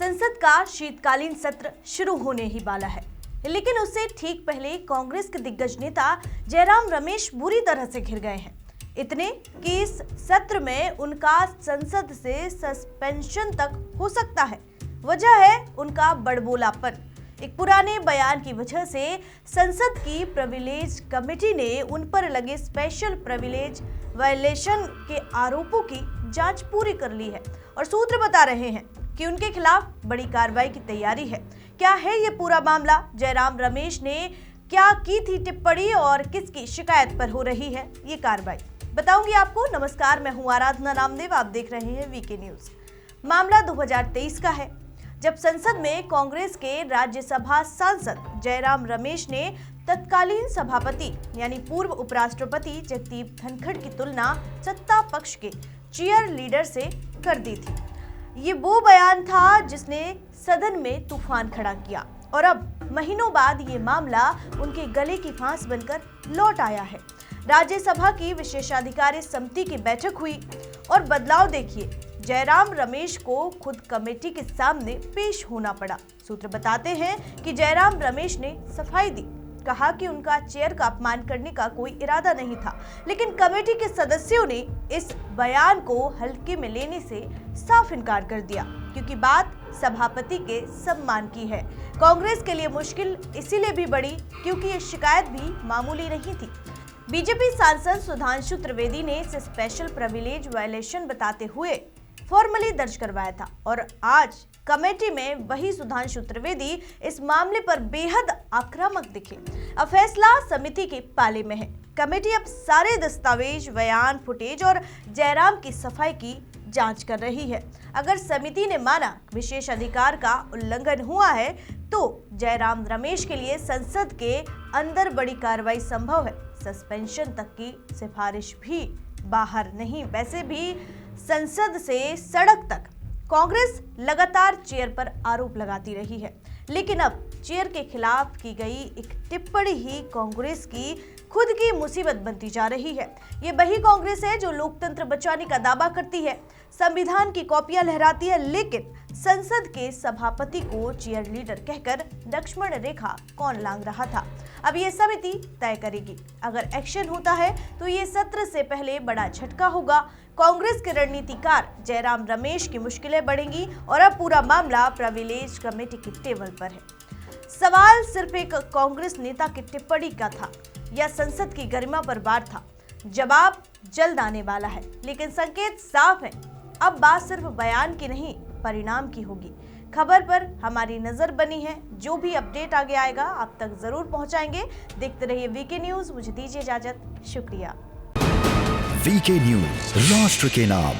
संसद का शीतकालीन सत्र शुरू होने ही वाला है, लेकिन उससे ठीक पहले कांग्रेस के दिग्गज नेता जयराम रमेश बुरी तरह से घिर गए हैं। इतने कि इस सत्र में उनका संसद से सस्पेंशन तक हो सकता है। वजह है उनका बड़बोलापन। एक पुराने बयान की वजह से संसद की प्रिविलेज कमेटी ने उन पर लगे स्पेशल प्रिविलेज वायलेशन के आरोपों की जांच पूरी कर ली है और सूत्र बता रहे हैं कि उनके खिलाफ बड़ी कार्रवाई की तैयारी है। क्या है ये पूरा मामला? जयराम रमेश ने क्या की थी टिप्पणी और किसकी शिकायत पर हो रही है ये कार्रवाई, बताऊंगी आपको। नमस्कार, मैं हूं आराधना नामदेव, आप देख रहे हैं वीके न्यूज। मामला 2023 का है, जब संसद में कांग्रेस के राज्यसभा सांसद जयराम रमेश ने तत्कालीन सभापति यानी पूर्व उपराष्ट्रपति जगदीप धनखड़ की तुलना सत्ता पक्ष के चीयर लीडर से कर दी थी। ये वो बयान था जिसने सदन में तूफान खड़ा किया और अब महीनों बाद ये मामला उनके गले की फांस बनकर लौट आया है। राज्यसभा की विशेषाधिकार समिति की बैठक हुई और बदलाव देखिए, जयराम रमेश को खुद कमेटी के सामने पेश होना पड़ा। सूत्र बताते हैं कि जयराम रमेश ने सफाई दी, कहा कि उनका चेयर का अपमान करने का कोई इरादा नहीं था, लेकिन कमेटी के सदस्यों ने इस बयान को हल्के में लेने से साफ इनकार कर दिया, क्योंकि बात सभापति के सम्मान की है। कांग्रेस के लिए मुश्किल इसीलिए भी बढ़ी क्योंकि ये शिकायत भी मामूली नहीं थी। बीजेपी सांसद सुधांशु त्रिवेदी ने इसे स्पेशल प्रिविलेज वायलेशन बताते हुए फॉर्मली दर्ज करवाया था और आज कमेटी में वही सुधांशु त्रिवेदी इस मामले पर बेहद आक्रामक दिखे। अब फैसला समिति के पाले में है। कमेटी अब सारे दस्तावेज, बयान, फुटेज और जयराम की सफाई की जांच कर रही है। अगर समिति ने माना विशेष अधिकार का उल्लंघन हुआ है तो जयराम रमेश के लिए संसद के अंदर बड़ी कार्रवाई संभव है। सस्पेंशन तक की सिफारिश भी बाहर नहीं। वैसे भी संसद से सड़क तक कांग्रेस लगातार चेयर पर आरोप लगाती रही है, लेकिन अब चेयर के खिलाफ की गई एक टिप्पणी ही कांग्रेस की खुद की मुसीबत बनती जा रही है। ये वही कांग्रेस है जो लोकतंत्र बचाने का दावा करती है, संविधान की कॉपियां लहराती है, लेकिन संसद के सभापति को चेयर लीडर कहकर लक्ष्मण रेखा कौन लांघ रहा था, अब ये समिति तय करेगी। अगर एक्शन होता है तो ये सत्र से पहले बड़ा झटका होगा। कांग्रेस के रणनीतिकार जयराम रमेश की मुश्किलें बढ़ेंगी और अब पूरा मामला प्रिविलेज कमेटी की टेबल पर है। सवाल सिर्फ एक कांग्रेस नेता की टिप्पणी का था या संसद की गरिमा पर वार था? जवाब जल्द आने वाला है, लेकिन संकेत साफ है। अब बात सिर्फ बयान की नहीं, परिणाम की होगी। खबर पर हमारी नजर बनी है। जो भी अपडेट आगे आएगा आप तक जरूर पहुंचाएंगे। देखते रहिए वीके न्यूज। मुझे दीजिए इजाजत, शुक्रिया। वीके न्यूज, राष्ट्र के नाम।